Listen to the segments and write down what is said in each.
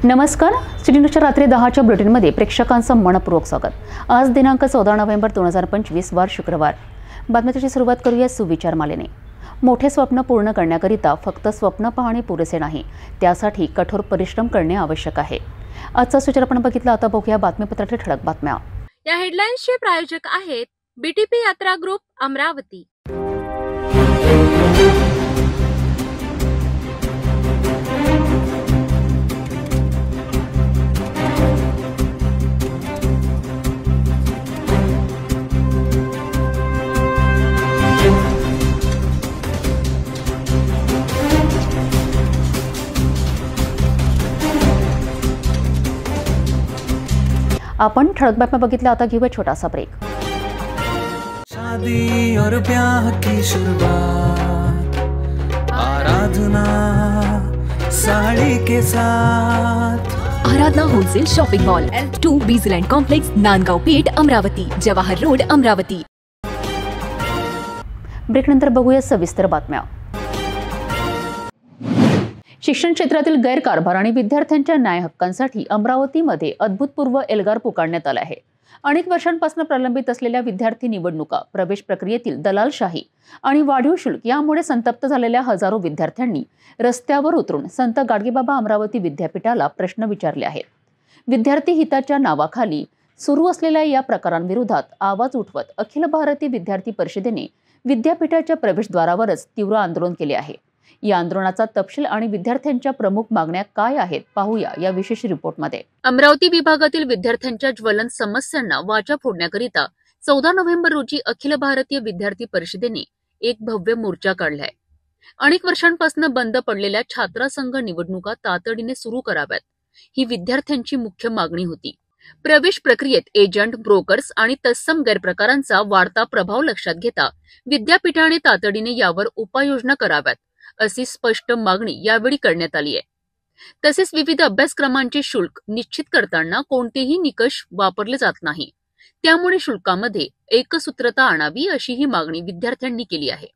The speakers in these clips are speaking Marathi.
नमस्कार, सिटी न्यूजच्या रात्री 10च्या बुलेटिनमध्ये प्रेक्षकांचं मनपूर्वक स्वागत। आज दिनांक 14 नोव्हेंबर 2025 वार शुक्रवार। बातमीची सुरुवात करूया सुविचार मालेने। मोठे स्वप्न पूर्ण करण्याकरिता फक्त स्वप्न पाहणे पुरेसे नाही, त्यासाठी कठोर परिश्रम करणे आवश्यक आहे। आजचा सुविचार आपण बघितला, आता बघूया बातमीपत्रातील ठळक बातम्या। या हेडलाईन्सचे प्रायोजक आहेत बीटीपी यात्रा ग्रुप अमरावती। आपण ठळक बातम्या बघितल्या, आता घेऊया छोटासा ब्रेक। शादी और ब्याह की शुरुआत आराधना साड़ी के साथ। Aaradhana wholesale shopping mall L2 Bijland complex, Nandgaon Peth, Amravati, Jawahar road, Amravati. Break नंतर बघूया सविस्तर बातम्या। शिक्षण क्षेत्रातील गैरकारभार आणि विद्यार्थ्यांच्या न्याय हक्कांसाठी अमरावतीमध्ये अभूतपूर्व एल्गार पुकारण्यात आला आहे। अनेक वर्षांपासून प्रलंबित असलेल्या विद्यार्थी निवडणुका, प्रवेश प्रक्रियेतील दलालशाही आणि वाढीव शुल्क यामुळे संतप्त झालेल्या हजारो विद्यार्थ्यांनी रस्त्यावर उतरून संत गाडगेबाबा अमरावती विद्यापीठाला प्रश्न विचारले आहेत। विद्यार्थी हिताच्या नावाखाली सुरू असलेल्या या प्रकारांविरोधात आवाज उठवत अखिल भारतीय विद्यार्थी परिषदेने विद्यापीठाच्या प्रवेशद्वारावरच तीव्र आंदोलन केले आहे। या आंदोलनाचा तपशील आणि विद्यार्थ्यांच्या प्रमुख मागण्या काय आहेत पाहूया या विशेष रिपोर्टमध्ये। अमरावती विभागातील विद्यार्थ्यांच्या ज्वलंत समस्यांना वाचा फोडण्याकरिता 14 नोव्हेंबर रोजी अखिल भारतीय विद्यार्थी परिषदेने एक भव्य मोर्चा काढलाय। अनेक वर्षांपासून बंद पडलेल्या छात्रसंघ निवडणुका तातडीने सुरू कराव्यात, ही विद्यार्थ्यांची मुख्य मागणी होती। प्रवेश प्रक्रियेत एजंट, ब्रोकर्स आणि तत्सम गैरप्रकारांचा वाढता प्रभाव लक्षात घेता विद्यापीठाने तातडीने यावर उपाययोजना कराव्यात, अशी स्पष्ट मागणी यावेळी करण्यात आली आहे। तसेच विविध अभ्यासक्रमांचे शुल्क निश्चित करताना कोणतेही निकष वापरले जात नाही, त्यामुळे शुल्कामध्ये एकसूत्रता आणावी, अशी ही मागणी विद्यार्थ्यांनी केली आहे।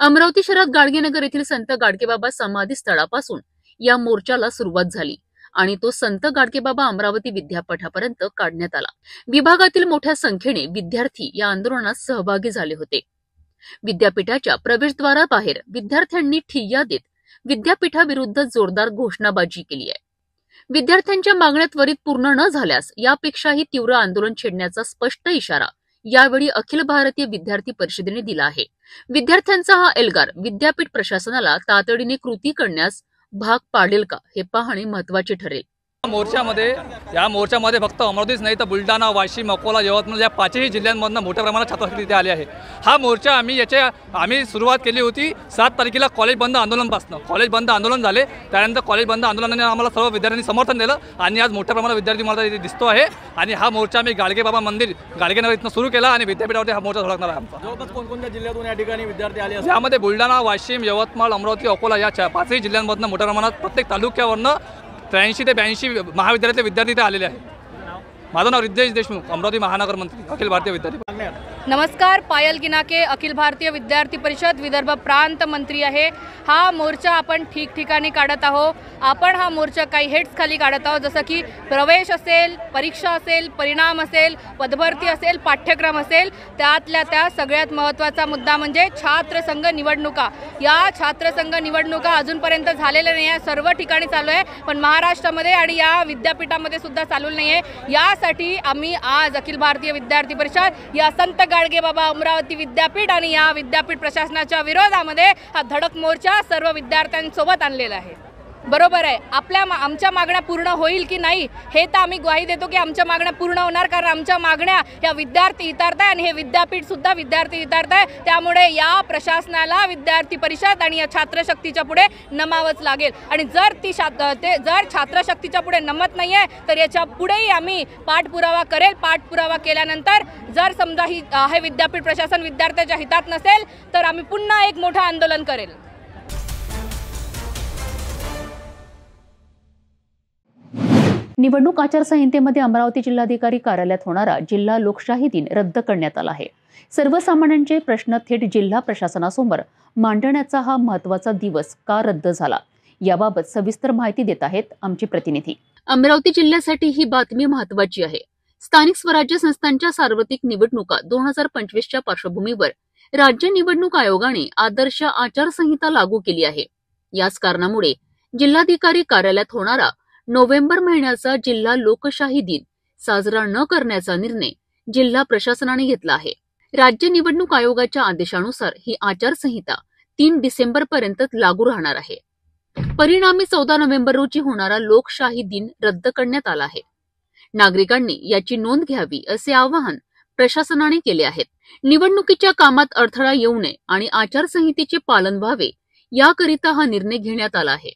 अमरावती शहरात गाडगेनगर येथील संत गाडगेबाबा समाधी स्थळापासून या मोर्चाला सुरुवात झाली आणि तो संत गाडगेबाबा अमरावती विद्यापीठापर्यंत काढण्यात आला। विभागातील मोठ्या संख्येने विद्यार्थी या आंदोलनात सहभागी झाले होते। विद्यापीठाच्या प्रवेशद्वाराबाहेर विद्यार्थ्यांनी ठिय्या देत विद्यापीठाविरुद्ध जोरदार घोषणाबाजी केली आहे। विद्यार्थ्यांच्या मागण्या त्वरित पूर्ण न झाल्यास यापेक्षाही तीव्र आंदोलन छेडण्याचा स्पष्ट इशारा यावेळी अखिल भारतीय विद्यार्थी परिषदेने दिला आहे। विद्यार्थ्यांचा हा एल्गार विद्यापीठ प्रशासनाला तातडीने कृती करण्यास भाग पाडेल का, हे पाहणे महत्त्वाचे ठरेल। या मोर्चामध्ये फक्त अमरावतीच नाही तर बुलढाणा, वाशिम, अकोला, यवतमाळ या पाचही जिल्ह्यांमधून मोठ्या प्रमाणात छात्रशक्ती इथे आले आहे। हा मोर्चा आम्ही सुरुवात केली होती 7 तारखेला कॉलेज बंद आंदोलनापासून। कॉलेज बंद आंदोलन झाले, त्यानंतर कॉलेज बंद आंदोलनाने आम्हाला सर्व विद्यार्थ्यांनी समर्थन दिलं आणि आज मोठ्या प्रमाणात विद्यार्थी मला इथे दिसतो आहे। आणि हा मोर्चा आम्ही गाडगेबाबा मंदिर गाडगेनगर इथून सुरू केला आणि विद्यापीठावरती हा मोर्चा धडकणार आहे आमचा। जवळपास कोणकोणत्या जिल्ह्यातून या ठिकाणी विद्यार्थी आले असतील? यामध्ये बुलढाणा, वाशिम, यवतमाळ, अमरावती, अकोला या पाचही जिल्ह्यांमधून मोठ्या प्रमाणात प्रत्येक तालुक्यावरनं 83 ते 82 महाविद्यालयातले विद्यार्थी इथे आलेले आहेत। माझं नाव रिद्धेश देशमुख, अमरावती महानगर मंत्री, अखिल भारतीय विद्यार्थी। नमस्कार, पायल गिनाके, अखिल भारतीय विद्यार्थी परिषद विदर्भ प्रांत मंत्री आहे। हा मोर्चा आपण ठिकठिकाणी काढत आहोत। आपण हा मोर्चा काही हेड्स खाली काढत आहोत, जसं की प्रवेश असेल, परीक्षा असेल, परिणाम असेल, पदभरती असेल, पाठ्यक्रम असेल, त्यातल्या त्या सगळ्यात महत्त्वाचा मुद्दा म्हणजे छात्रसंघ निवडणुका। या छात्रसंघ निवडणुका अजूनपर्यंत झालेल्या नाही आहे, सर्व ठिकाणी चालू आहे, पण महाराष्ट्रामध्ये आणि या विद्यापीठामध्ये सुद्धा चालू नाही आहे। यासाठी आम्ही आज अखिल भारतीय विद्यार्थी परिषद या संत गाडगेबाबा अमरावती विद्यापीठ आणि या विद्यापीठ प्रशासनाच्या विरोधामध्ये हा धडक मोर्चा सर्व विद्यार्थ्यांसोबत आणलेला आहे। बरोबर आहे, आमच्या मागण्या पूर्ण होईल की नाही हे तर आम्ही ग्वाही देतो की आमच्या मागण्या पूर्ण होणार, कारण आमच्या मागण्या या विद्यार्थी हितार्थ आहे आणि हे विद्यापीठ सुद्धा विद्यार्थी हितार्थ आहे। त्यामुळे या प्रशासनाला विद्यार्थी परिषद आणि या छात्रशक्तीच्या पुढे नमावंच लागेल आणि जर छात्रशक्तीच्या पुढे नमत नाही आहे तर याच्या पुढेही आम्ही पाठपुरावा करेल। पाठपुरावा केल्यानंतर जर समजा हे विद्यापीठ प्रशासन विद्यार्थ्यांच्या हितात नसेल तर आम्ही पुन्हा एक मोठं आंदोलन करेल। निवडणूक आचारसंहितेमध्ये अमरावती जिल्हाधिकारी कार्यालयात होणारा जिल्हा लोकशाही दिन रद्द करण्यात आला आहे। सर्वसामान्यांचे प्रश्न थेट जिल्हा प्रशासनासमोर मांडण्याचा हा महत्त्वाचा दिवस का रद्द झाला, याबाबत सविस्तर माहिती देत आहेत आमचे प्रतिनिधी। अमरावती जिल्ह्यासाठी ही बातमी महत्वाची आहे. स्थानिक स्वराज्य संस्थांच्या सार्वत्रिक निवडणुका 2025च्या पार्श्वभूमीवर राज्य निवडणूक आयोगाने आदर्श आचारसंहिता लागू केली आहे. याच कारणामुळे जिल्हाधिकारी कार्यालयात होणारा नोव्हेंबर महिन्याचा जिल्हा लोकशाही दिन साजरा न करण्याचा निर्णय जिल्हा प्रशासनाने घेतला आहे. राज्य निवडणूक आयोगाच्या आदेशानुसार ही आचारसंहिता 3 डिसेंबरपर्यंत लागू राहणार आहे. परिणामी 14 नोव्हेंबर रोजी होणारा लोकशाही दिन रद्द करण्यात आला आहे. नागरिकांनी याची नोंद घ्यावी असे आवाहन प्रशासनाने केले आहे. निवडणुकीच्या कामात अडथळा येऊ नये आणि आचारसंहितेचे पालन व्हावे याकरिता हा निर्णय घेण्यात आला आहे.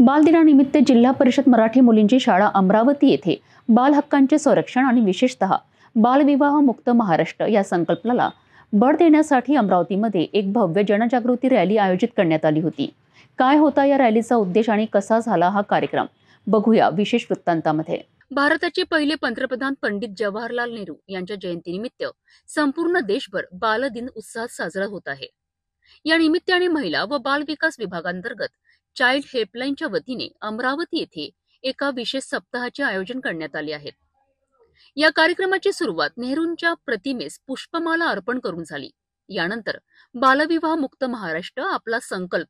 बालदिनानिमित्त जिल्हा परिषद मराठी मुलींची शाळा अमरावती येथे बाल हक्कांचे संरक्षण आणि विशेषतः बालविवाह मुक्त महाराष्ट्र या संकल्पनाला बळ देण्यासाठी अमरावतीमध्ये एक भव्य जनजागृती रॅली आयोजित करण्यात आली होती. काय होता या रॅलीचा उद्देश आणि कसा झाला हा कार्यक्रम, बघूया विशेष वृत्तांतामध्ये. भारताचे पहिले पंतप्रधान पंडित जवाहरलाल नेहरू यांच्या जयंतीनिमित्त संपूर्ण देशभर बालदिन उत्साहात साजरा होत आहे. या निमित्ताने महिला व बाल विकास विभागांतर्गत चाइल्ड हेल्पलाईनच्या वतीने अमरावती येथे एका विशेष सप्ताहाचे आयोजन करण्यात आले आहे. या कार्यक्रमाची सुरुवात नेहरूंच्या प्रतिमेस पुष्पमाला अर्पण करून झाली. यानंतर बालविवाह मुक्त महाराष्ट्र आपला संकल्प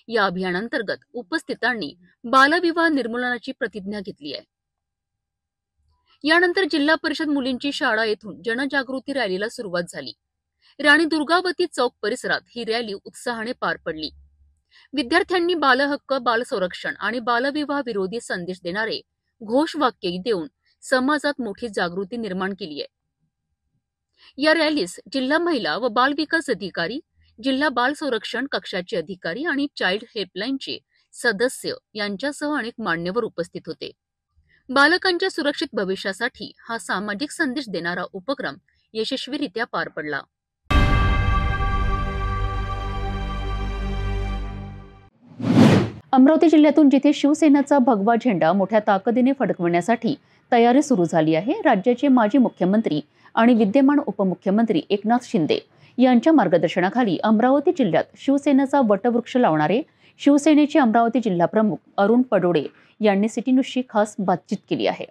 या अभियानांतर्गत उपस्थितांनी बालविवाह निर्मूलनाची प्रतिज्ञा घेतली आहे. यानंतर जिल्हा परिषद मुलींची शाळा येथून जनजागृती रॅलीला सुरुवात झाली. राणी दुर्गावती चौक परिसरात ही रॅली उत्साहाने पार पडली. विद्यार्थ्यांनी बालहक्क, बाल संरक्षण आणि बालविवाह विरोधी संदेश देणारे घोषवाक्य देऊन समाजात मोठी जागृती निर्माण केली आहे. या रॅलीस जिल्हा महिला व बाल विकास अधिकारी, जिल्हा बाल संरक्षण कक्षाचे अधिकारी आणि चाइल्ड हेल्पलाईनचे सदस्य यांच्यासह अनेक मान्यवर उपस्थित होते. बालकांच्या सुरक्षित भविष्यासाठी हा सामाजिक संदेश देणारा उपक्रम यशस्वीरित्या पार पडला. अमरावती जिल्ह्यातून जिथे शिवसेनेचा भगवा झेंडा मोठ्या ताकदीने फडकवण्यासाठी तयारी सुरू झाली आहे, राज्याचे माजी मुख्यमंत्री आणि विद्यमान उपमुख्यमंत्री एकनाथ शिंदे यांच्या मार्गदर्शनाखाली अमरावती जिल्ह्यात शिवसेनेचा वटवृक्ष लावणारे शिवसेनेचे अमरावती जिल्हा प्रमुख अरुण पडोळे यांनी सिटी न्यूजशी खास बातचीत केली आहे.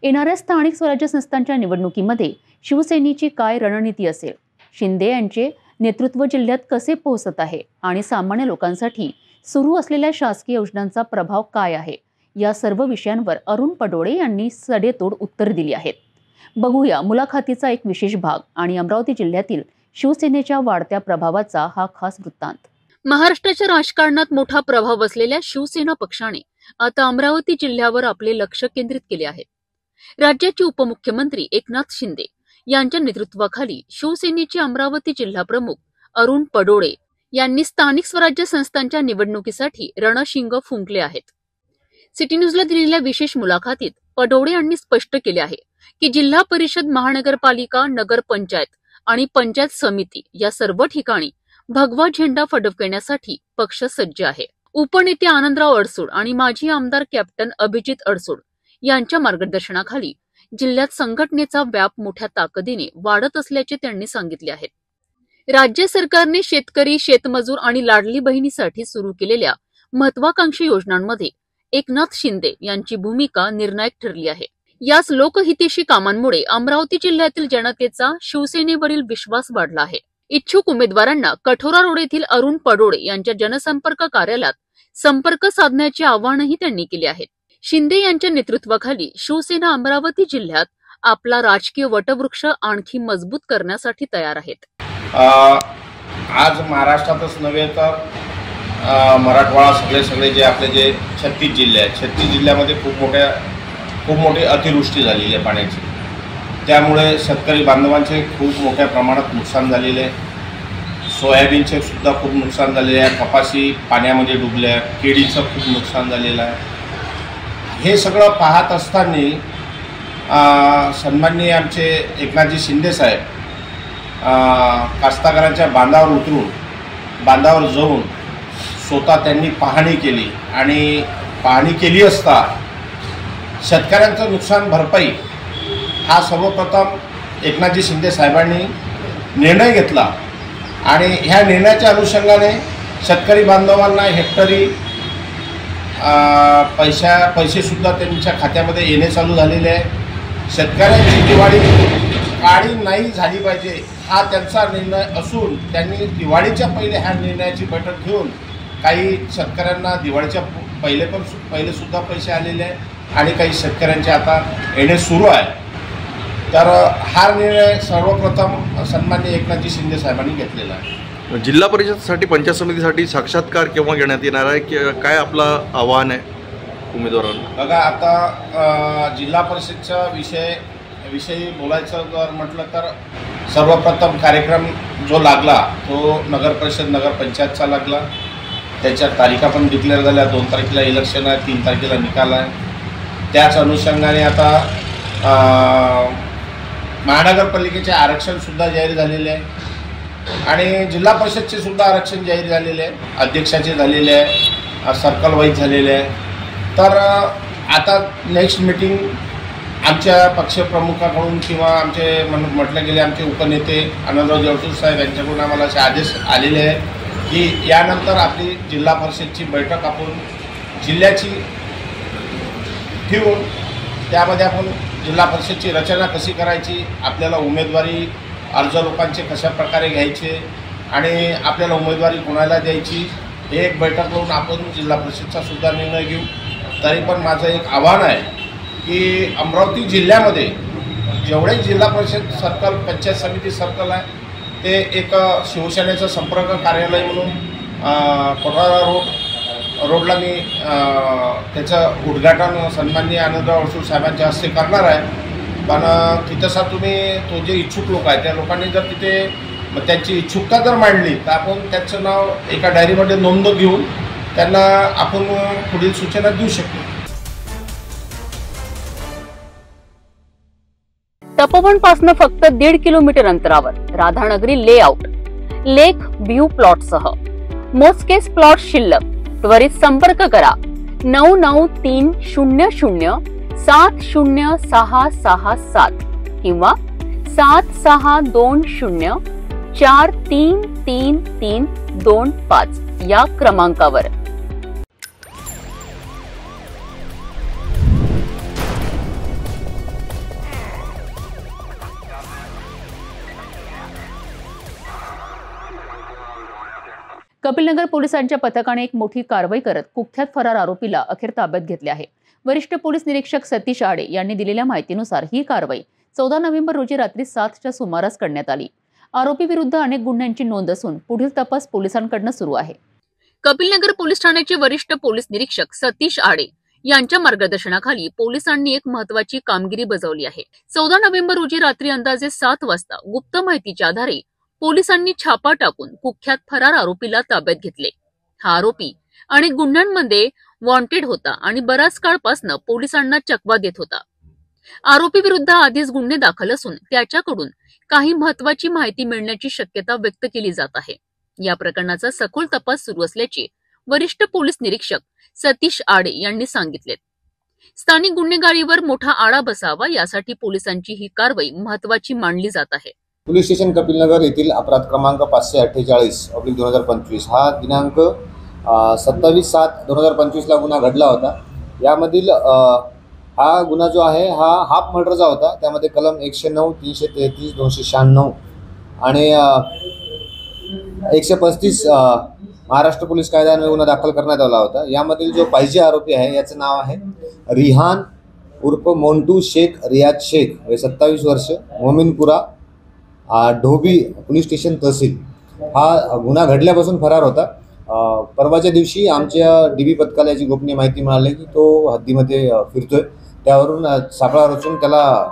येणाऱ्या स्थानिक स्वराज्य संस्थांच्या निवडणुकीमध्ये शिवसेनेची काय रणनीती असेल, शिंदे यांचे नेतृत्व जिल्ह्यात कसे पोहोचत आहे आणि सामान्य लोकांसाठी सुरू असलेल्या शासकीय योजनांचा प्रभाव काय आहे, या सर्व विषयांवर अरुण पडोळे यांनी सडेतोड उत्तर दिली आहेत. बघूया मुलाखतीचा एक विशेष भाग आणि अमरावती जिल्ह्यातील शिवसेनेच्या वाढत्या प्रभावाचा हा खास वृत्तांत. महाराष्ट्राच्या राजकारणात मोठा प्रभाव असलेल्या शिवसेना पक्षाने आता अमरावती जिल्ह्यावर आपले लक्ष केंद्रित केले आहे. राज्याचे उपमुख्यमंत्री एकनाथ शिंदे यांच्या नेतृत्वाखाली शिवसेनेचे अमरावती जिल्हा प्रमुख अरुण पडोळे यांनी स्थानिक स्वराज्य संस्थांच्या निवडणुकीसाठी रणशिंग फुंकले आहेत. सिटी न्यूजला दिलेल्या विशेष मुलाखतीत पडोळे यांनी स्पष्ट केले आहे की जिल्हा परिषद, महानगरपालिका, नगरपंचायत आणि पंचायत समिती या सर्व ठिकाणी भगवा झेंडा फडकवण्यासाठी पक्ष सज्ज आहे. उपनेते आनंदराव अडसूळ आणि माजी आमदार कॅप्टन अभिजित अडसूळ यांच्या मार्गदर्शनाखाली जिल्ह्यात संघटनेचा व्याप मोठ्या ताकदीने वाढत असल्याचे त्यांनी सांगितले आहे. राज्य सरकारने शेतकरी, शेतमजूर आणि लाडली बहिणीसाठी सुरू केलेल्या महत्वाकांक्षी योजनांमध्ये एकनाथ शिंदे यांची भूमिका निर्णायक ठरली आहे. याच लोकहितैषी कामांमुळे अमरावती जिल्ह्यातील जनतेचा शिवसेनेवरील विश्वास वाढला आहे. इच्छुक उमेदवारांना कठोरा रोड येथील अरुण पडोळे यांच्या जनसंपर्क कार्यालयात संपर्क साधण्याचे आवाहनही त्यांनी केले आहे. शिंदे यांच्या नेतृत्वाखाली शिवसेना अमरावती जिल्ह्यात आपला राजकीय वटवृक्ष आणखी मजबूत करण्यासाठी तयार आहेत. आज महाराष्ट्रातच नव्हे तर मराठवाडा सगळे जे आपले जे 36 जिल्हे आहेत, 36 जिल्ह्यामध्ये खूप मोठी अतिवृष्टी झालेली आहे पाण्याची. त्यामुळे शेतकरी बांधवांचे खूप मोठ्या प्रमाणात नुकसान झालेले आहे. सोयाबीनचे सुद्धा खूप नुकसान झालेले आहे. कपाशी पाण्यामध्ये डुबल्या, केळीचं खूप नुकसान झालेलं आहे. हे सगळं पाहत असताना सन्माननीय आमचे एकनाथजी शिंदे साहेब कास्तकारांच्या बांधावर जाऊन स्वतः त्यांनी पाहणी केली आणि पाहणी केली असता शेतकऱ्यांचं नुकसान भरपाई हा सर्वप्रथम एकनाथजी शिंदे साहेबांनी निर्णय घेतला आणि ह्या निर्णयाच्या अनुषंगाने शेतकरी बांधवांना हेक्टरी पैसेसुद्धा त्यांच्या खात्यामध्ये येणे चालू झालेले आहे। शेतकऱ्यांची दिवाळी काळी नाही झाली पाहिजे हा त्यांचा निर्णय असून त्यांनी दिवाळीच्या पहिले ह्या निर्णयाची बैठक घेऊन काही शेतकऱ्यांना दिवाळीच्या पहिले सुद्धा पैसे आलेले आहे आणि काही शेतकऱ्यांचे आता येणे सुरू आहे। तर हा निर्णय सर्वप्रथम सन्माननीय एकनाथजी शिंदे साहेबांनी घेतलेला आहे। जिल्हा परिषदसाठी पंचायत समितीसाठी साक्षात्कार केव्हा घेण्यात येणार आहे, काय आपलं आव्हान आहे उमेदवारांना? बघा, आता जिल्हा परिषदच्या विषयी बोलायचं जर म्हटलं तर सर्वप्रथम कार्यक्रम जो लागला तो नगर परिषद नगर पंचायतचा लागला। त्याच्या तारीखा पण डिक्लेअर झाल्या। 2 तारखेला इलेक्शन आहे, 3 तारखेला निकाल आहे। त्याच अनुषंगाने आता महानगरपालिकेचे आरक्षणसुद्धा जाहीर झालेले आहे आणि जिल्हा परिषदचे सुद्धा आरक्षण जाहीर झालेले आहे, अध्यक्षाचे झालेले आहे, सर्कल वाईज झालेले आहे। तर आता नेक्स्ट मीटिंग आमच्या पक्षप्रमुखाकडून किंवा आमचे म्हटलं गेले आमचे उपनेते आनंदराव देवसूर साहेब यांच्याकडून आम्हाला असे आदेश आलेले आहेत की यानंतर आपली जिल्हा परिषदची बैठक आपण जिल्ह्याची ठेवून त्यामध्ये आपण जिल्हा परिषदची रचना कशी करायची, आपल्याला उमेदवारी अर्ज लोकांचे कशा प्रकारे घ्यायचे आणि आपल्याला उमेदवारी कोणाला द्यायची हे एक बैठक करून आपण जिल्हा परिषदचा सुद्धा निर्णय घेऊ। तरी पण माझं एक आव्हान आहे की अमरावती जिल्ह्यामध्ये जेवढे जिल्हा परिषद सर्कल पंचायत समिती सर्कल आहे ते एक शिवसेनेचं संपर्क कार्यालय म्हणून कोठारा रोडला मी त्याचं उद्घाटन सन्माननीय आनंदराव देवसूर साहेबांच्या हस्ते करणार आहे। पण तिथंसा तुम्ही तो जे इच्छुक लोक आहेत त्या लोकांनी जर तिथे त्यांची इच्छुकता जर मांडली तर आपण त्याचं नाव एका डायरीमध्ये नोंद घेऊन त्यांना आपण पुढील सूचना देऊ शकतो। तपोवनपासून फक्त 1.5 किलोमीटर अंतरावर राधानगरी लेआउट लेक व्ह्यू प्लॉटसह मोजकेच प्लॉट शिल्लक। त्वरित संपर्क करा 9930706667 किंवा 7620433325 या क्रमांकावर। कपिलनगर पोलिसांच्या पथकाने एक मोठी कारवाई करत कुख्यात फरार आरोपीला अखेर ताब्यात घेतले आहे। वरिष्ठ पोलीस निरीक्षक सतीश आडे यांनी दिलेल्या माहितीनुसार ही कारवाई 14 नोव्हेंबर रोजी रात्री 7च्या सुमारास करण्यात आली। आरोपी विरुद्ध अनेक गुन्ह्यांची नोंद असून पुढील तपास पोलिसांकडून सुरू आहे। कपिलनगर पोलीस ठाण्याचे वरिष्ठ पोलीस निरीक्षक सतीश आडे यांच्या मार्गदर्शनाखाली पोलिसांनी एक महत्त्वाची कामगिरी बजावली आहे। 14 नोव्हेंबर रोजी रात्री अंदाजे 7 वाजता गुप्त माहितीच्या आधारे पोलिसांनी छापा टाकून कुख्यात फरार आरोपीला ताब्यात घेतले। हा आरोपी अनेक गुन्ह्यांमध्ये वॉन्टेड होता आणि बराच काळपासून पोलिसांना चकवा देत होता। आरोपी विरुद्ध आधीच गुन्हे दाखल असून त्याच्याकडून काही महत्त्वाची माहिती मिळण्याची शक्यता व्यक्त केली जात आहे। या प्रकरणाचा सखोल तपास सुरू असल्याचे वरिष्ठ पोलीस निरीक्षक सतीश आडे यांनी सांगितले। स्थानिक गुन्हेगारीवर मोठा आळा बसावा यासाठी पोलिसांची ही कारवाई महत्त्वाची मानली जात आहे। पोलीस स्टेशन कपिलनगर येथील अपराध क्रमांक 548/2025 हा दिनांक 27/7/2025 ला गुन्हा घडला होता। यामधील हा गुन्हा जो आहे हा हाफ मर्डरचा होता। त्यामध्ये कलम 109, 333, 296 आणि 135 महाराष्ट्र पोलीस कायद्याने गुन्हा दाखल करण्यात आला होता। यामधील जो पाहिजे आरोपी आहे याचं नाव आहे रिहान उर्फ मोंटू शेख रियाज शेख, 27 वर्ष, मोमिनपुरा, ढोबी पोलीस स्टेशन तहसील। हा गुन्हा घडल्यापासून फरार होता। परवाच्या दिवशी आमच्या डीबी पथकाला याची गोपनीय माहिती मिळाली की तो हद्दीमध्ये फिरतोय। त्यावरून सापळा रचून त्याला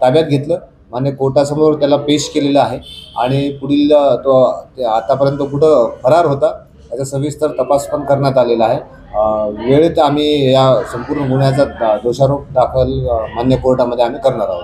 ताब्यात घेतलं, मान्य कोर्टासमोर त्याला पेश केलेलं आहे आणि पुढील तो आतापर्यंत कुठं फरार होता याचा सविस्तर तपास पण करण्यात आलेला आहे। वेळेत आम्ही या संपूर्ण गुन्ह्याचा दोषारोप दाखल मान्य कोर्टामध्ये आम्ही करणार आहोत।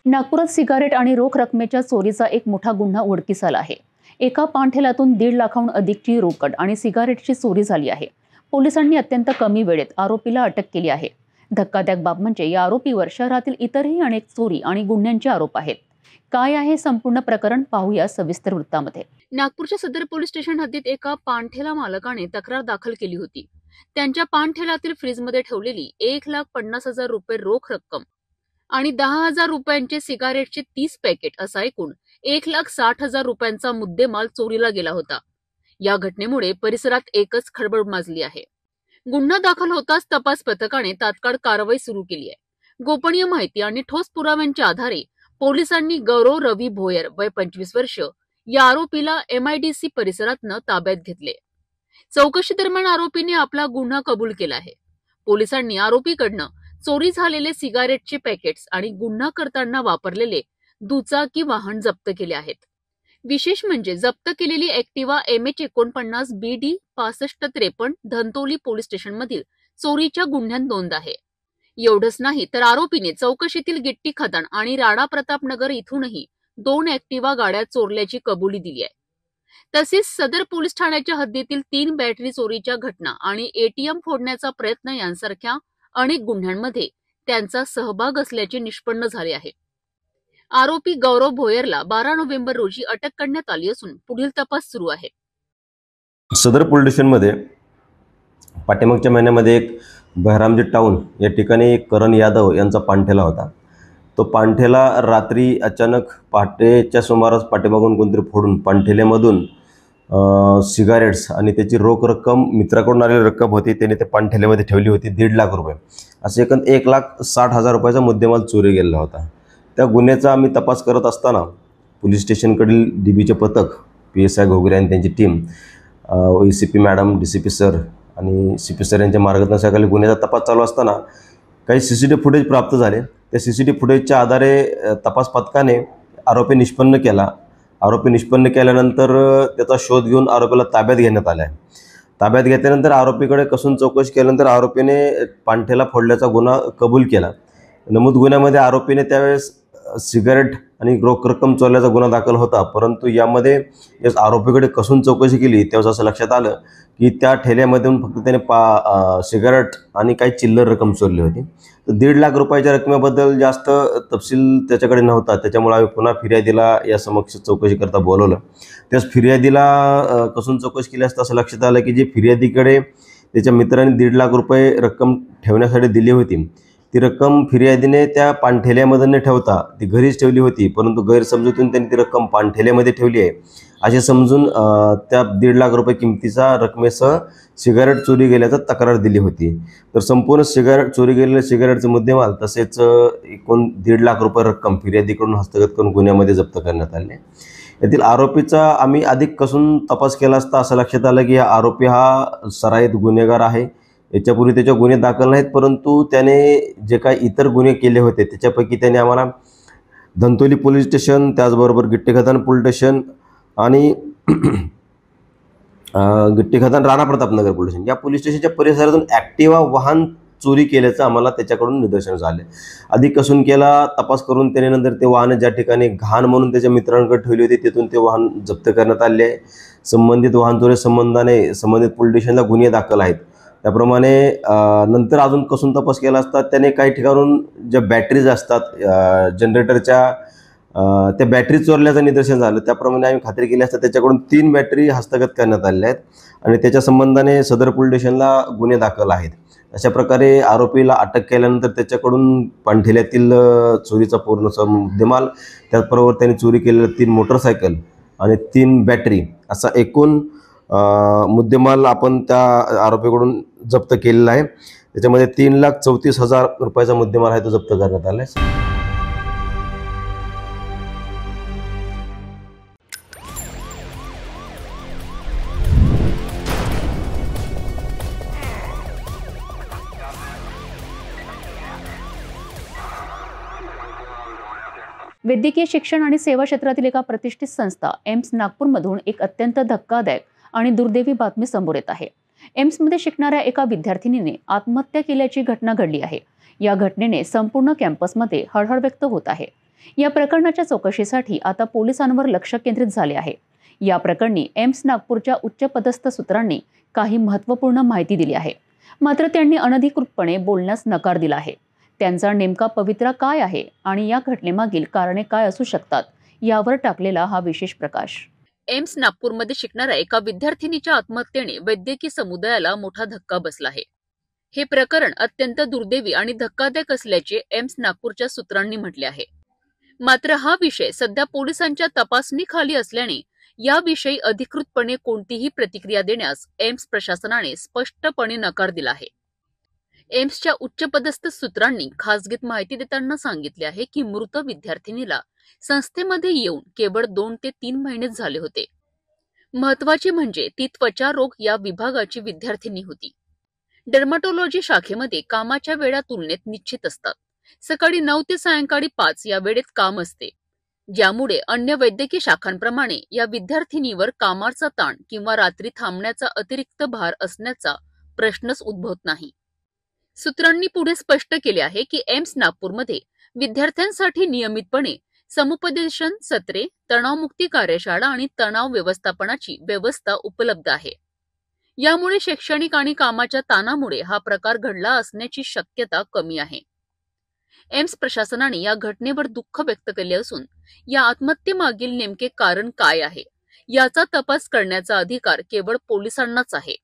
नागपुरात सिगारेट आणि रोख रकमेच्या चोरीचा एक मोठा गुन्हा उघडकीस आला आहे। एका पानठेल्यातून 1.5 लाखाहून अधिकची रोकड आणि सिगारेटची चोरी झाली आहे. पोलिसांनी अत्यंत कमी वेळेत आरोपीला अटक केली आहे. धक्कादायक बाब म्हणजे या आरोपीवर शहरातील इतरही अनेक चोरी आणि गुन्ह्यांचे आरोप आहेत. काय आहे संपूर्ण प्रकरण पाहूया सविस्तर वृत्तामध्ये. नागपूरच्या सदर पोलीस स्टेशन हद्दीत एका पानठेला मालकाने तक्रार दाखल केली होती. त्यांच्या पानठेल्यातील फ्रीजमध्ये ठेवलेली 1,50,000 रुपये रोख रक्कम आणि 10,000 रुपयांचे सिगारेटचे 30 पॅकेट असा एकूण 1,60,000 रुपयांचा मुद्देमाल चोरीला गेला होता. या घटनेमुळे परिसरात एकच खळबळ माजली आहे. गुन्हा दाखल होताच तपास पथकाने तात्काळ कारवाई सुरू केली आहे. गोपनीय माहिती आणि ठोस पुराव्यांच्या आधारे पोलिसांनी गौरव रवी भोयर वय 25 वर्ष या आरोपीला MIDC परिसरातनं ताब्यात घेतले. चौकशी दरम्यान आरोपीने आपला गुन्हा कबूल केला आहे. पोलिसांनी आरोपीकडनं चोरी झालेले सिगारेटचे पॅकेट्स आणि गुन्हा करताना वापरलेले दुचाकी वाहन जप्त केले आहेत. विशेष म्हणजे जप्त केलेली Activa MH49 BD 6553 Dhantoli police स्टेशनमधील चोरीच्या गुन्ह्यात नोंद आहे. एवढंच नाही तर आरोपीने चौकशीतील गिट्टी खदान आणि राणा प्रतापनगर इथूनही 2 ऍक्टिवा गाड्या चोरल्याची कबुली दिली आहे. तसेच सदर पोलीस ठाण्याच्या हद्दीतील 3 बॅटरी चोरीच्या घटना आणि ATM फोडण्याचा प्रयत्न यांसारख्या अनेक गुन्ह्यांमध्ये त्यांचा सहभाग असल्याचे निष्पन्न झाले आहे. आरोपी गौरव भोयरला 12 नोव्हेंबर रोजी अटक करण्यात आली असून पुढील तपास सुरू आहे. सदर पोलीस स्टेशनमध्ये पाठीमागच्या महिन्यामध्ये एक बहरामजी टाऊन या ठिकाणी करण यादव यांचा पानठेला होता. तो पानठेला रात्री अचानक पहाटेच्या सुमारास पाठीमागून कोणतरी फोडून पानठेल्यामधून सिगारेट्स आणि त्याची रोख रक्कम, मित्राकडून आलेली रक्कम होती, त्याने त्या पानठेल्यामध्ये ठेवली होती 1.5 लाख रुपये. असे एकूण 1,60,000 रुपयाचा मुद्देमाल चोरी गेलेला होता. त्या गुन्ह्याचा आम्ही तपास करत असताना पोलीस स्टेशनकडील DBचे पथक, PSI घोगरे आणि त्यांची team, ACP madam, DCP sir आणि CP सर यांच्या मार्गदर्शनाखाली गुन्ह्याचा तपास चालू असताना काही CCTV फुटेज प्राप्त झाले. त्या CCTV फुटेजच्या आधारे तपास पथकाने आरोपी निष्पन्न केला. आरोपी निष्पन्न केल्यानंतर त्याचा शोध घेऊन आरोपीला ताब्यात घेण्यात आला आहे. ताब्यात घेतल्यानंतर आरोपीकडे कसून चौकशी केल्यानंतर आरोपीने पानठेला फोडल्याचा गुन्हा कबूल केला. नमूद गुन्ह्यामध्ये आरोपीने त्यावेळेस सिगारेट आणि रोख रक्कम चोरल्याचा गुन्हा दाखल होता. परंतु यामध्ये आरोपीकडे कसून चौकशी केली तेव्हा असं लक्षात आलं की त्या ठेल्यामधून फक्त त्याने सिगारेट आणि काही चिल्लर रक्कम चोरली होती. तर 1.5 लाख रुपयाच्या रकमेबद्दल जास्त तपशील त्याच्याकडे नव्हता. त्याच्यामुळे आम्ही पुन्हा फिर्यादीला या समक्ष चौकशी करता बोलवलं. त्याच फिर्यादीला कसून चौकशी केली असता असं लक्षात आलं की जे फिर्यादीकडे त्याच्या मित्राने 1.5 लाख रुपये रक्कम ठेवण्यासाठी दिली होती, ती रक्कम फिर्यादीने त्या पानठेल्यामध्ये न ठेवता ती घरीच ठेवली होती. परंतु गैरसमजुतीने त्यांनी ती रक्कम पानठेल्यामध्ये ठेवली आहे असे समजून त्या 1.5 लाख रुपये किमतीचा रकमेसह सिगारेट चोरी गेल्याचा तक्रार दिली होती. तर संपूर्ण चोरी गेलेल्या सिगारेटचे मुद्देमाल तसेच एकूण 1.5 लाख रुपये रक्कम फिर्यादीकडून हस्तगत करून गुन्ह्यामध्ये जप्त करण्यात आले. यातील आरोपीचा आम्ही अधिक कसून तपास केला असता असं लक्षात आलं की आरोपी हा सराईत गुन्हेगार आहे. याच्यापूर्वी त्याच्या गुन्हे दाखल नाहीत, परंतु त्याने जे काही इतर गुन्हे केले होते त्याच्यापैकी त्याने आम्हाला धंतोली पोलीस स्टेशन, त्याचबरोबर गिट्टी खदान पोलीस स्टेशन आणि गिट्टी खदान राणा प्रतापनगर पोलीस स्टेशन या पोलीस स्टेशनच्या परिसरातून ॲक्टिवा वाहन चोरी केल्याचं आम्हाला त्याच्याकडून निदर्शन झाले. अधिक कसून केला तपास करून त्याने नंतर ते वाहन ज्या ठिकाणी घाण म्हणून त्याच्या मित्रांकडे ठेवली होती तिथून ते वाहन जप्त करण्यात आले आहे. संबंधित वाहन चोरी संबंधाने संबंधित पोलीस स्टेशनला गुन्हे दाखल आहेत. त्याप्रमाणे नंतर अजून कसून तपास केला असता त्याने काही ठिकाणून ज्या बॅटरीज असतात जनरेटरच्या त्या बॅटरी चोरल्याचं निदर्शन झालं. त्याप्रमाणे आम्ही खात्री केली असता त्याच्याकडून 3 बॅटरी हस्तगत करण्यात आलेल्या आहेत आणि त्याच्या संबंधाने सदर पोलीस स्टेशनला गुन्हे दाखल आहेत. अशा प्रकारे आरोपीला अटक केल्यानंतर त्याच्याकडून पानठेल्यातील चोरीचा पूर्ण मुद्देमाल, त्याचबरोबर त्याने चोरी केलेल्या 3 मोटरसायकल आणि 3 बॅटरी असा एकूण मुद्देमाल आपण त्या आरोपीकडून जप्त केलेला आहे. त्याच्यामध्ये 3,34,000 रुपयाचा मुद्देमाल आहे तो जप्त करण्यात आला आहे. वैद्यकीय शिक्षण आणि सेवा क्षेत्रातील एका प्रतिष्ठित संस्था एम्स नागपूरमधून एक अत्यंत धक्कादायक आणि दुर्दैवी बातमी समोर येत आहे. एम्समध्ये शिकणाऱ्या एका विद्यार्थिनीने आत्महत्या केल्याची घटना घडली आहे. या घटनेने संपूर्ण कॅम्पसमध्ये हळहळ व्यक्त होत आहे. या प्रकरणाच्या चौकशीसाठी आता पोलिसांवर लक्ष केंद्रित झाले आहे. या प्रकरणी एम्स नागपूरच्या उच्चपदस्थ सूत्रांनी काही महत्त्वपूर्ण माहिती दिली आहे, मात्र त्यांनी अनधिकृतपणे बोलण्यास नकार दिला आहे. त्यांचा नेमका पवित्रा काय आहे आणि या घटनेमागील कारणे काय असू शकतात यावर टाकलेला हा विशेष प्रकाश. एम्स नागपूरमध्ये शिकणाऱ्या एका विद्यार्थिनीच्या आत्महत्येने वैद्यकीय समुदायाला मोठा धक्का बसला आहे. हे प्रकरण अत्यंत दुर्दैवी आणि धक्कादायक असल्याचे एम्स नागपूरच्या सूत्रांनी म्हटले आहे. मात्र हा विषय सध्या पोलिसांच्या तपासणीखाली असल्याने याविषयी अधिकृतपणे कोणतीही प्रतिक्रिया देण्यास एम्स प्रशासनाने स्पष्टपणे नकार दिला आहे. एम्सच्या उच्चपदस्थ सूत्रांनी खासगीत माहिती देताना सांगितले आहे की मृत विद्यार्थिनीला संस्थेमध्ये येऊन केवळ 2 ते 3 महिनेच झाले होते. महत्वाचे म्हणजे ती त्वचा रोग या विभागाची विद्यार्थिनी होती. डर्माटोलॉजी शाखेमध्ये कामाच्या वेळा तुलनेत निश्चित असतात. सकाळी 9 ते सायंकाळी 5 या वेळेत काम असते, ज्यामुळे अन्य वैद्यकीय शाखांप्रमाणे या विद्यार्थिनीवर कामाचा ताण किंवा रात्री थांबण्याचा अतिरिक्त भार असण्याचा प्रश्नच उद्भवत नाही. सूत्रांनी पुढे स्पष्ट केले आहे की एम्स नागपूरमध्ये विद्यार्थ्यांसाठी नियमितपणे समुपदेशन सत्रे, तणावमुक्ती कार्यशाळा आणि तणाव व्यवस्थापनाची व्यवस्था उपलब्ध आहे. यामुळे शैक्षणिक आणि कामाच्या ताणामुळे हा प्रकार घडला असण्याची शक्यता कमी आहे. एम्स प्रशासनाने या घटनेवर दुःख व्यक्त केले असून या आत्महत्येमागील नेमके कारण काय आहे याचा तपास करण्याचा अधिकार केवळ पोलिसांनाच आहे.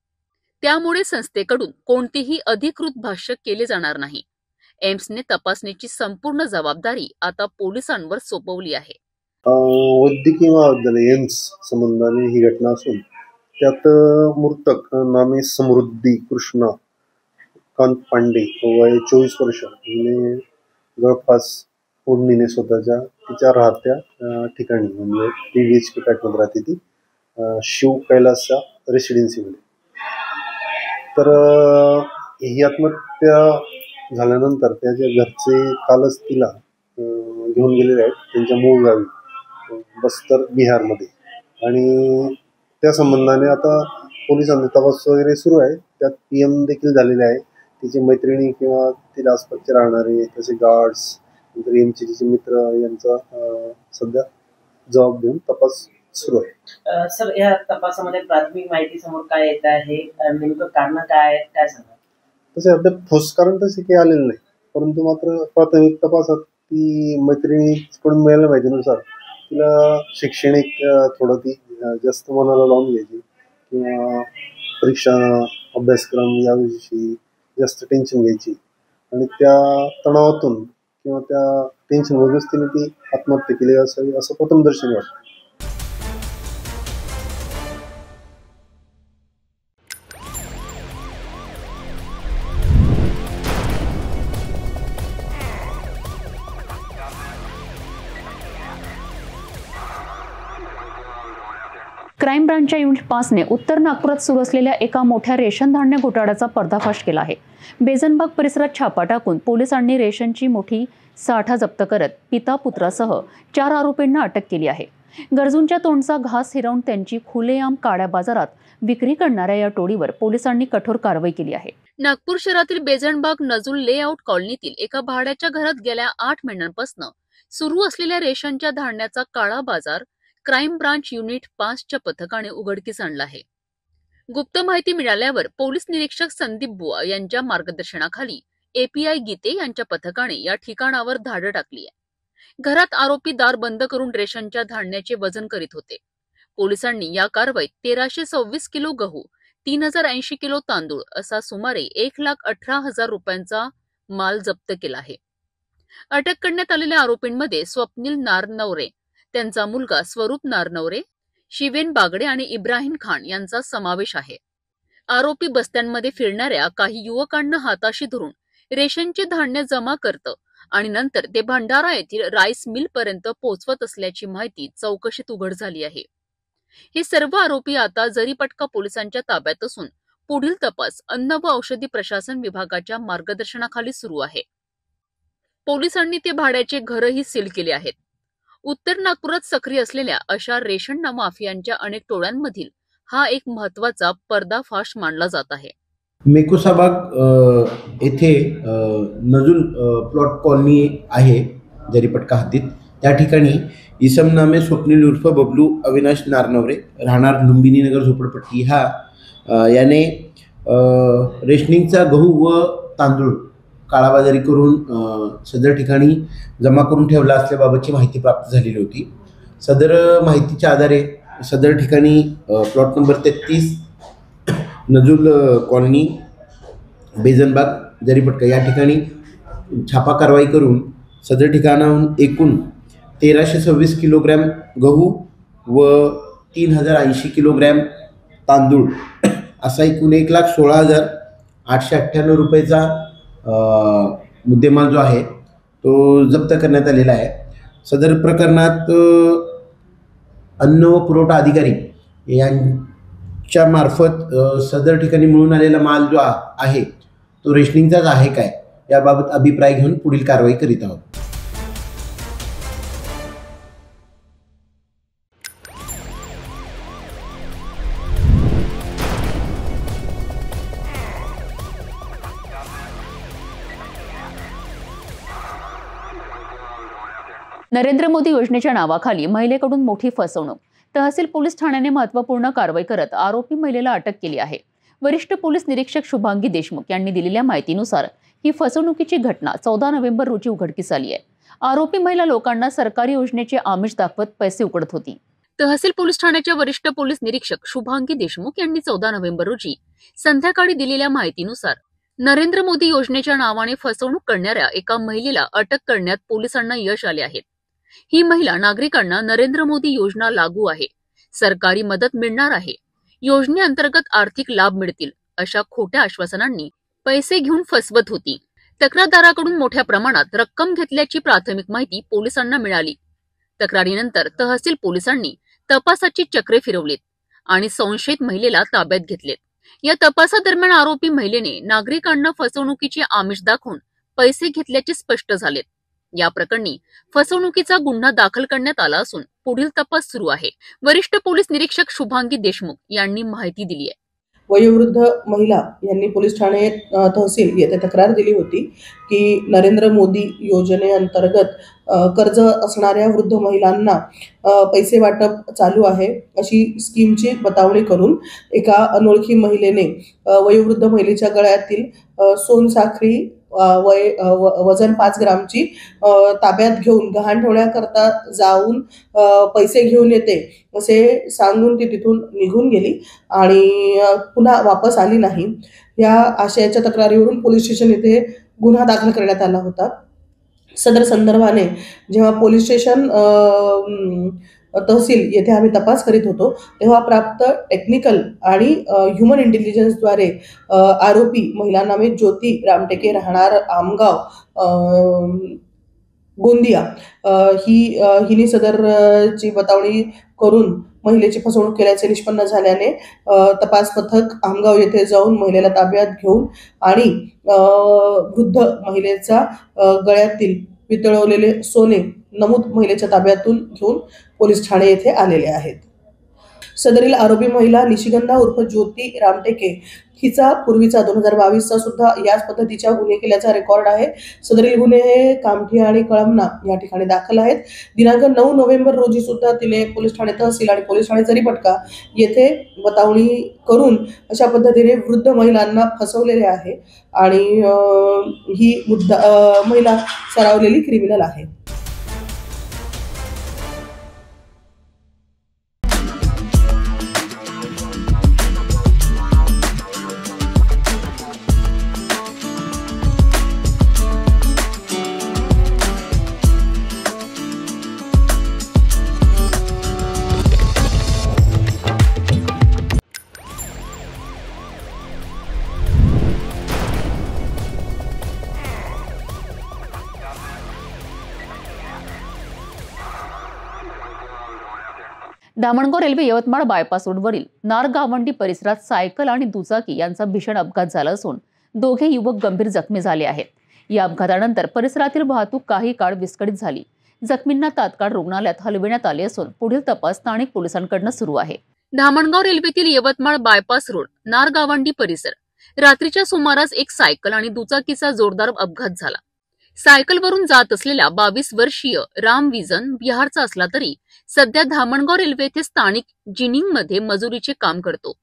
त्यामुळे संस्थेकडून कोणतेही अधिकृत भाष्य केले जाणार नाही. एम्सने तपासणीची संपूर्ण जबाबदारी आता पोलिसांवर सोपवली आहे. वैद्यकीय महाविद्यालय एम्स संबंधाने ही घटना असून त्यात मृतक नामे समृद्धी कृष्णा कांत पांडे वय 24 वर्ष हिने गळफास ओढणीने स्वतःच्या तिच्या राहत्या ठिकाणी म्हणजे PVHP पॅटमध्ये राहते ती शिव कैलासच्या रेसिडेन्सीमध्ये. तर ही आत्महत्या झाल्यानंतर त्याच्या घरचे कालच तिला घेऊन गेलेले आहेत त्यांच्या मूळ गावी बस्तर बिहारमध्ये. आणि त्या संबंधाने आता पोलिसांचा तपास वगैरे सुरू आहे. त्यात PM देखील झालेले आहे. तिची मैत्रिणी किंवा तिला आसपासचे राहणारे तसे गार्ड्स नंतर एमचे तिचे मित्र यांचा सध्या जबाब देऊन तपास सुरू आहे. सर, या तपासामध्ये प्राथमिक माहिती समोर काय येत आहे, नेमकं कारण काय आहे, काय सांगा? तसे अद्याप ठोस कारण तसे काही आलेलं नाही, परंतु मात्र प्राथमिक तपासात ती मैत्रिणीकडून मिळालेल्या माहितीनुसार तिला शैक्षणिक थोडं ती जास्त मनाला लावून घ्यायची किंवा परीक्षा अभ्यासक्रम याविषयी जास्त टेन्शन घ्यायची आणि त्या तणावातून किंवा त्या टेन्शनमधूनच तिने ती आत्महत्या केली असावी असं प्रथमदर्शनी वाटतं. क्राईम ब्रांचच्या युनिट 5ने उत्तर नागपुरात सुरू असलेल्या एका मोठ्या रेशन धान्य घोटाळ्याचा पर्दाफाश केला आहे. बेजनबाग परिसरात छापा टाकून पोलिसांनी रेशनची मोठी साठा जप्त करत पिता पुत्रासह 4 आरोपींना अटक केली आहे. गरजूंच्या तोंडचा घास हिरावून त्यांची खुलेआम काळ्या बाजारात विक्री करणाऱ्या या टोळीवर पोलिसांनी कठोर कारवाई केली आहे. नागपूर शहरातील बेजनबाग नजूल लेआउट कॉलनीतील एका भाड्याच्या घरात गेल्या 8 महिन्यांपासून सुरू असलेल्या रेशनच्या धान्याचा काळा बाजार क्राईम ब्रांच युनिट 5च्या पथकाने उघडकीस आणला आहे. गुप्त माहिती मिळाल्यावर पोलीस निरीक्षक संदीप बुआ यांच्या मार्गदर्शनाखाली API गीते यांच्या पथकाने या ठिकाणावर धाड टाकली आहे. घरात आरोपी दार बंद करून रेशनच्या धान्याचे वजन करीत होते. पोलिसांनी या कारवाईत 1326 किलो गहू, 3080 किलो तांदूळ असा सुमारे 1,18,000 रुपयांचा माल जप्त केला आहे. अटक करण्यात आलेल्या आरोपींमध्ये स्वप्नील नारनवरे, त्यांचा मुलगा स्वरूप नारनवरे, शिवेन बागडे आणि इब्राहिम खान यांचा समावेश आहे. आरोपी बस्त्यांमध्ये फिरणाऱ्या काही युवकांना हाताशी धरून रेशनचे धान्य जमा करतं आणि नंतर ते भंडारा येथील राईस मिल पर्यंत पोहोचवत असल्याची माहिती चौकशीत उघड झाली आहे. हे सर्व आरोपी आता जरीपटका पोलिसांच्या ताब्यात असून पुढील तपास अन्न व औषधी प्रशासन विभागाच्या मार्गदर्शनाखाली सुरू आहे. पोलिसांनी ते भाड्याचे घरही सील केले आहेत. उत्तर नागपुरात सक्रिय असलेल्या अशा रेशन माफियांच्या अनेक टोळ्यांमधील हा एक महत्वाचा पर्दाफाश मानला जात आहे. मेकोसाबाग येथे नजूल प्लॉट कॉलनी आहे जरीपटका हद्दीत. त्या ठिकाणी इसम नाम आहे स्वप्नील उर्फ बबलू अविनाश नारनवरे, राहणार लुंबिनी नगर झोपडपट्टी. याने रेशनिंगचा गहू व तांदूळ काळाबाजारी करून सदर ठिकाणी जमा करून ठेवला असल्याबाबतची माहिती प्राप्त झालेली होती. सदर माहितीच्या आधारे सदर ठिकाणी plot number 33 Nazul colony Bezonbagh Jaripatka या ठिकाणी छापा कारवाई करून सदर ठिकाणाहून एकूण 1326 किलोग्रॅम गहू व 3080 किलोग्रॅम तांदूळ असा एकूण 1,16,898 रुपयेचा मुद्देमाल जो आहे तो जप्त करण्यात आलेला आहे. सदर प्रकरणात अन्न व पुरवठा अधिकारी यांच्या मार्फत सदर ठिकाणी मिळून आलेला माल जो आहे तो रेशनिंगचाच आहे काय याबाबत अभिप्राय घेऊन पुढील कारवाई करीत आहोत. नरेंद्र मोदी योजनेच्या नावाखाली महिलेकडून मोठी फसवणूक. तहसील पोलीस ठाण्याने महत्त्वपूर्ण कारवाई करत आरोपी महिलेला अटक केली आहे. वरिष्ठ पोलीस निरीक्षक शुभांगी देशमुख यांनी दिलेल्या माहितीनुसार ही फसवणुकीची घटना 14 नोव्हेंबर रोजी उघडकीस आली आहे. आरोपी महिला लोकांना सरकारी योजनेचे आमिष दाखवत पैसे उकळत होती. तहसील पोलीस ठाण्याच्या वरिष्ठ पोलीस निरीक्षक शुभांगी देशमुख यांनी 14 नोव्हेंबर रोजी संध्याकाळी दिलेल्या माहितीनुसार नरेंद्र मोदी योजनेच्या नावाने फसवणूक करणाऱ्या एका महिलेला अटक करण्यात पोलिसांना यश आले आहे. ही महिला नागरिकांना नरेंद्र मोदी योजना लागू आहे, सरकारी मदत मिळणार आहे, योजनेअंतर्गत आर्थिक लाभ मिळतील अशा खोट्या आश्वासनांनी पैसे घेऊन फसवत होती. तक्रारदाराकडून मोठ्या प्रमाणात रक्कम घेतल्याची प्राथमिक माहिती पोलिसांना मिळाली. तक्रारीनंतर तहसील पोलिसांनी तपासाची चक्रे फिरवलीत आणि संशयित महिलेला ताब्यात घेतलेत. या तपासादरम्यान आरोपी महिलेने नागरिकांना फसवणुकीचे आमिष दाखवून पैसे घेतल्याचे स्पष्ट झालेत. या प्रकरणी फसवणुकीचा गुन्हा दाखल करण्यात आला असून पुढील तपास सुरू आहे. वरिष्ठ पोलीस निरीक्षक शुभांगी देशमुख यांनी माहिती दिली आहे. वयोवृद्ध महिला यांनी पोलीस ठाणे तहसील येथे तक्रार दिली होती की नरेंद्र मोदी योजनेअंतर्गत कर्ज असणाऱ्या वृद्ध महिलांना पैसे वाटप चालू आहे अशी स्कीमची बतावणी करून एका अनोळखी महिलेने वयोवृद्ध महिलेच्या गळ्यातील सोनसाखळी वजन 5 ग्रामची ताब्यात घेऊन गहाण ठेवण्याकरता जाऊन पैसे घेऊन येते असे सांगून ती तिथून निघून गेली आणि पुन्हा वापस आली नाही. या आशयाच्या तक्रारीवरून पोलीस स्टेशन येथे गुन्हा दाखल करण्यात आला होता. सदर संदर्भाने जेव्हा पोलीस स्टेशन तहसील येथे आम्ही तपास करीत होतो तेव्हा प्राप्त टेक्निकल आणि ह्युमन इंटेलिजन्सद्वारे आरोपी महिला नामे ज्योती रामटेके राहणार आमगाव गोंदिया हिने सदरची बतावणी करून महिलेची फसवणूक केल्याचे निष्पन्न झाल्याने तपास पथक आमगाव येथे जाऊन महिलेला ताब्यात घेऊन आणि वृद्ध महिलेचा गळ्यातील वितळवलेले सोने नमूद महिलेच्या ताब्यातून घेऊन पोलीस ठाणे येथे आलेले आहेत. सदरील आरोपी महिला निशिगंधा उर्फ ज्योती रामटेके हिचा पूर्वीचा 2022चा सुद्धा याच पद्धतीच्या गुन्हे केल्याचा रेकॉर्ड आहे. सदरील गुन्हे हे कामठी आणि कळमना या ठिकाणी दाखल आहेत. दिनांक 9 नोव्हेंबर रोजी सुद्धा तिने पोलीस ठाणे तहसील आणि पोलीस ठाणे जरीपटका येथे बतावणी करून अशा पद्धतीने वृद्ध महिलांना फसवलेले आहे आणि ही महिला सरावलेली क्रिमिनल आहे. धामणगाव रेल्वे यवतमाळ बायपास रोडवरील नारगावंडी परिसरात सायकल आणि दुचाकी यांचा भीषण अपघात झाला असून दोघे युवक गंभीर जखमी झाले आहेत. या अपघातानंतर परिसरातील वाहतूक काही काळ विस्कळीत झाली. जखमींना तात्काळ रुग्णालयात हलविण्यात आले असून पुढील तपास स्थानिक पोलिसांकडून सुरू आहे. धामणगाव रेल्वेतील यवतमाळ बायपास रोड नारगावंडी परिसर रात्रीच्या सुमारास एक सायकल आणि दुचाकीचा जोरदार अपघात झाला. सायकलवरून जात असलेला 22 वर्षीय राम विजन बिहारचा असला तरी सध्या धामणगाव रेल्वे येथे स्थानिक जिनिंगमध्ये मजुरीचे काम करतो.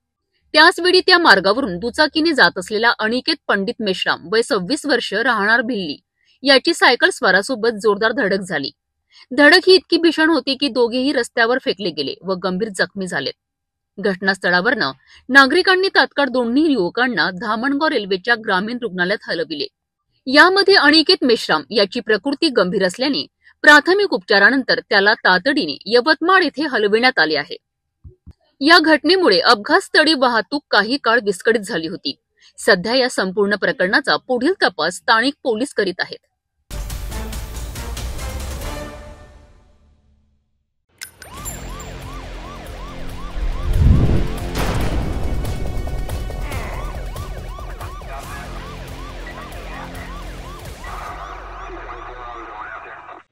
त्याचवेळी त्या मार्गावरून दुचाकीने जात असलेला अनिकेत पंडित मेश्राम वय 26 वर्ष राहणार भिल्ली याची सायकल स्वारासोबत जोरदार धडक झाली. धडक ही इतकी भीषण होती की दोघेही रस्त्यावर फेकले गेले व गंभीर जखमी झालेत. घटनास्थळावरनं नागरिकांनी तात्काळ दोन्ही युवकांना धामणगाव रेल्वेच्या ग्रामीण रुग्णालयात हलविले. यामध्ये अनिकेत मेश्राम याची प्रकृती गंभीर असल्याने प्राथमिक उपचारानंतर त्याला तातडीने यवतमाळ येथे हलविण्यात आले आहे. या घटनेमुळे अपघातस्थळी वाहतूक काही काळ विस्कळीत झाली होती. सध्या या संपूर्ण प्रकरणाचा पुढील तपास स्थानिक पोलीस करीत आहेत.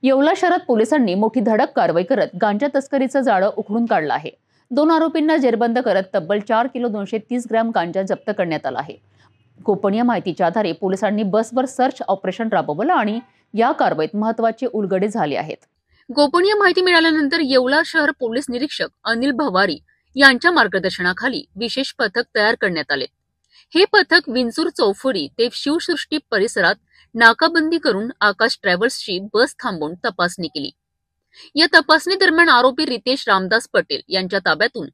येवला शहरात पोलिसांनी मोठी धडक कारवाई करत गांजा तस्करीचं जाळं उखडून काढलं आहे. 2 आरोपींना जेरबंद करत तब्बल 4 किलो 230 ग्रॅम गांजा जप्त करण्यात आला आहे. गोपनीय माहितीच्या आधारे पोलिसांनी बसवर सर्च ऑपरेशन राबवलं आणि या कारवाईत महत्त्वाचे उलगडे झाले आहेत. गोपनीय माहिती मिळाल्यानंतर येवला शहर पोलीस निरीक्षक अनिल भवारी यांच्या मार्गदर्शनाखाली विशेष पथक तयार करण्यात आले. हे पथक विंचूर चौफुली ते शिवसृष्टी परिसरात नाकाबंदी करून आकाश ट्रॅव्हल्सची बस थांबवून तपासणी केली. या तपासणी दरम्यान आरोपी रितेश रामदास पटेल यांच्या ताब्यातून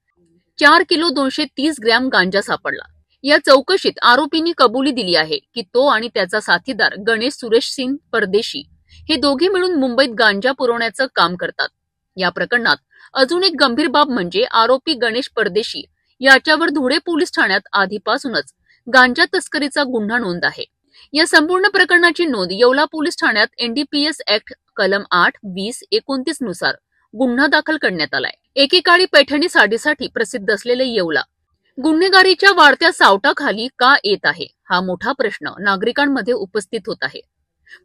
4 किलो 230 ग्रॅम गांजा सापडला. या चौकशीत आरोपींनी कबुली दिली आहे की तो आणि त्याचा साथीदार गणेश सुरेश सिंग परदेशी हे दोघे मिळून मुंबईत गांजा पुरवण्याचं काम करतात. या प्रकरणात अजून एक गंभीर बाब म्हणजे आरोपी गणेश परदेशी याच्यावर धुळे पोलीस ठाण्यात आधीपासूनच गांजा तस्करीचा गुन्हा नोंद आहे. या संपूर्ण प्रकरणाची नोंद येवला पोलीस ठाण्यात एनडीपीएस ऍक्ट कलम 8, 20, 29 नुसार गुन्हा दाखल करण्यात आलाय. एकेकाळी पैठणी साडीसाठी प्रसिद्ध असलेले येवला गुन्हेगारीच्या वाढत्या सावटाखाली का येत आहे हा मोठा प्रश्न नागरिकांमध्ये उपस्थित होत आहे.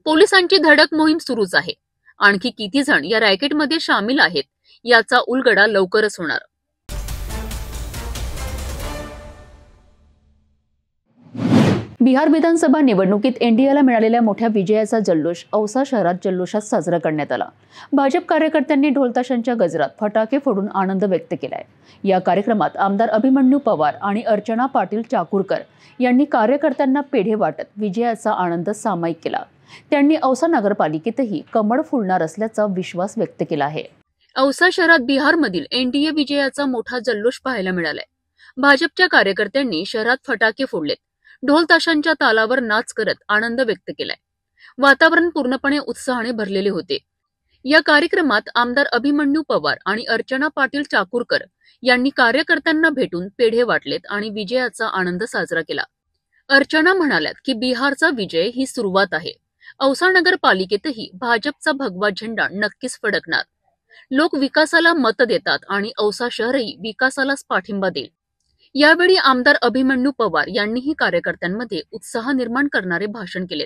पोलिसांची धडक मोहीम सुरूच आहे. आणखी किती जण या रॅकेटमध्ये सामील आहेत याचा उलगडा लवकरच होणार. बिहार विधानसभा निवडणुकीत एनडीएला मिळालेल्या मोठ्या विजयाचा जल्लोष औसा शहरात जल्लोषात साजरा करण्यात आला. भाजप कार्यकर्त्यांनी ढोलताशांच्या गजरात फटाके फोडून आनंद व्यक्त केलाय. या कार्यक्रमात आमदार अभिमन्यू पवार आणि अर्चना पाटील चाकूरकर यांनी कार्यकर्त्यांना पेढे वाटत विजयाचा आनंद सामायिक केला. त्यांनी औसा नगरपालिकेतही कमळ फुलणार असल्याचा विश्वास व्यक्त केला आहे. औसा शहरात बिहारमधील एनडीए विजयाचा मोठा जल्लोष पाहायला मिळालाय. भाजपच्या कार्यकर्त्यांनी शहरात फटाके फोडलेत. ढोल ताशांच्या तालावर नाच करत आनंद व्यक्त केलाय. वातावरण पूर्णपणे उत्साहाने भरलेले होते. या कार्यक्रमात आमदार अभिमन्यू पवार आणि अर्चना पाटील चाकूरकर यांनी कार्यकर्त्यांना भेटून पेढे वाटलेत आणि विजयाचा आनंद साजरा केला. अर्चना म्हणाल्यात की बिहारचा विजय ही सुरुवात आहे. औसा नगरपालिकेतही भाजपचा भगवा झेंडा नक्कीच फडकणार. लोक विकासाला मत देतात आणि औसा शहरही विकासालाच पाठिंबा देईल. यावेळी आमदार अभिमन्यू पवार यांनीही कार्यकर्त्यांमध्ये उत्साह निर्माण करणारे भाषण केले.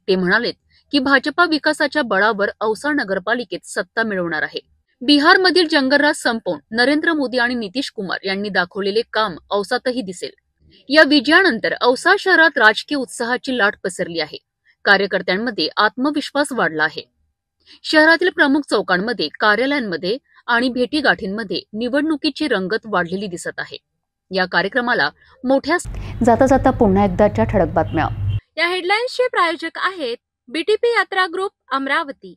ते म्हणालेत की भाजपा विकासाच्या बळावर औसा नगरपालिकेत सत्ता मिळवणार आहे. बिहारमधील जंगलराज संपवून नरेंद्र मोदी आणि नितीश कुमार यांनी दाखवलेले काम औसातही दिसेल. या विजयानंतर औसा शहरात राजकीय उत्साहाची लाट पसरली आहे. कार्यकर्त्यांमध्ये आत्मविश्वास वाढला आहे. शहरातील प्रमुख चौकांमध्ये, कार्यालयांमध्ये आणि भेटीगाठींमध्ये निवडणुकीची रंगत वाढलेली दिसत आहे. या कार्यक्रमाला मोठ्या जाता जाता पुन्हा एकदाच्या ठळक बातम्या. या हेडलाईन्सचे प्रायोजक आहेत बीटीपी यात्रा ग्रुप अमरावती.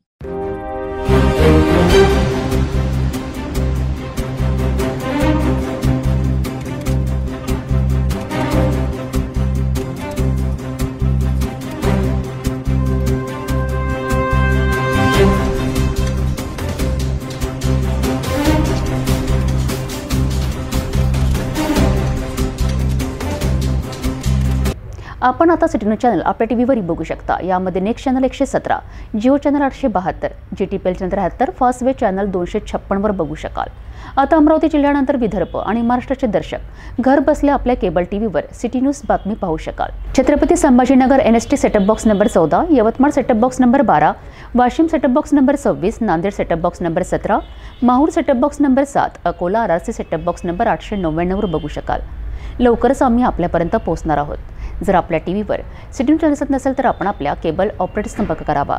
आपण आता सिटी न्यूज चॅनल आपल्या टीव्हीवरही बघू शकता. यामध्ये next channel 117, Jio channel 872, GTPL channel 73, Fastway channel 256 वर बघू शकाल. आता अमरावती जिल्ह्यानंतर विदर्भ आणि महाराष्ट्राचे दर्शक घर बसल्या आपल्या केबल टीव्हीवर सिटी न्यूज बातमी पाहू शकाल. Chhatrapati Sambhajinagar NST setup box number 14, Yavatmal setup box number 12, Washim setup box number 26, Nanded setup box number 17, Mahur setup box number 7, Akola RRC setup box number 899 वर बघू शकाल. लवकरच आम्ही आपल्यापर्यंत पोहोचणार आहोत. जर आपल्या टीव्हीवर सिटी न्यूज चॅनल दिसत नसेल तर आपण आपल्या केबल ऑपरेटर संपर्क करावा.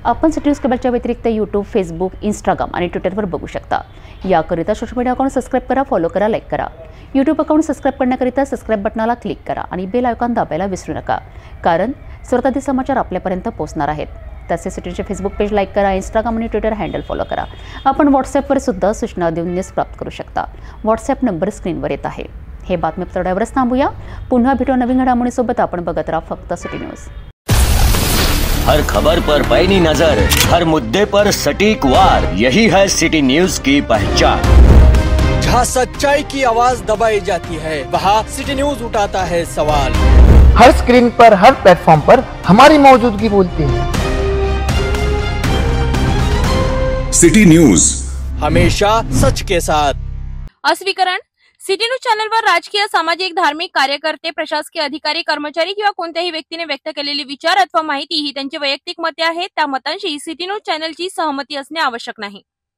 आपण सिटी न्यूज केबलच्या व्यतिरिक्त यूट्यूब, फेसबुक, इंस्टाग्राम आणि ट्विटरवर बघू शकता. याकरिता सोशल मीडिया अकाउंट सबस्क्राईब करा, फॉलो करा, लाईक करा. यूट्यूब अकाउंट सबस्क्राईब करण्याकरिता सबस्क्राईब बटनाला क्लिक करा आणि बेल आयकॉन दाबायला विसरू नका, कारण सर्वाधिक समाचार आपल्यापर्यंत पोहोचणार आहेत. तसेच सिटीचे फेसबुक पेज लाईक करा, इंस्टाग्राम आणि ट्विटर हँडल फॉलो करा. आपण व्हॉट्सॲपवर सुद्धा सूचना देऊन न्यूज प्राप्त करू शकता. व्हॉट्सॲप नंबर स्क्रीनवर येत आहे. हे बातमी थोड्यावरच थांबूया. पुन्हा भेटू नवीन घडामोडींसोबत. आपण बघत राहा फक्त सिटी न्यूज. हर खबर पर पैनी नजर, हर मुद्दे पर सटीक वार, यही है सिटी न्यूज की पहचान. जहाँ सच्चाई की आवाज दबाई जाती है, वहाँ सिटी न्यूज उठाता है सवाल. हर स्क्रीन पर, हर प्लेटफॉर्म पर हमारी मौजूदगी बोलती है. सिटी न्यूज, हमेशा सच के साथ. अस्वीकरण. सिटी न्यूज चॅनलवर राजकीय, सामाजिक, धार्मिक कार्यकर्ते, प्रशासकीय अधिकारी, कर्मचारी किंवा कोणत्याही व्यक्तीने व्यक्त केलेली विचार अथवा माहिती ही त्यांची वैयक्तिक मते आहेत. त्या मतांशी सिटी न्यूज चॅनलची सहमती असणे आवश्यक नाही.